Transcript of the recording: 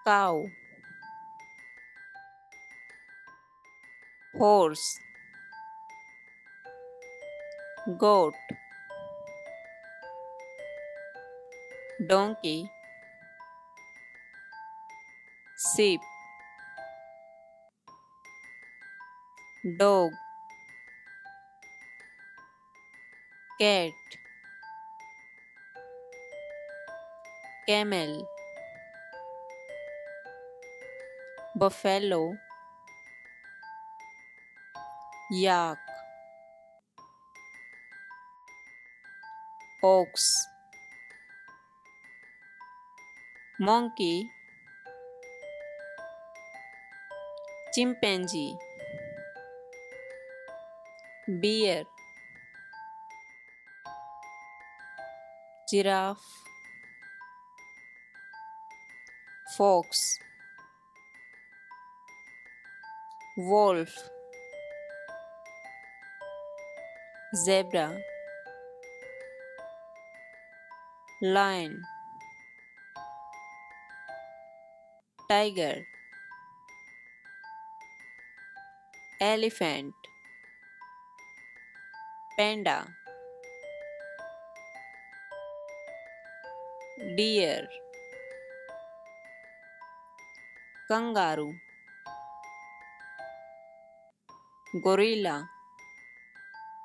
cow, horse, goat, donkey, sheep, dog, cat, camel, buffalo, yak, ox, monkey, chimpanzee, bear, giraffe, fox, wolf, zebra, lion, tiger, elephant, panda, deer, kangaroo, gorilla,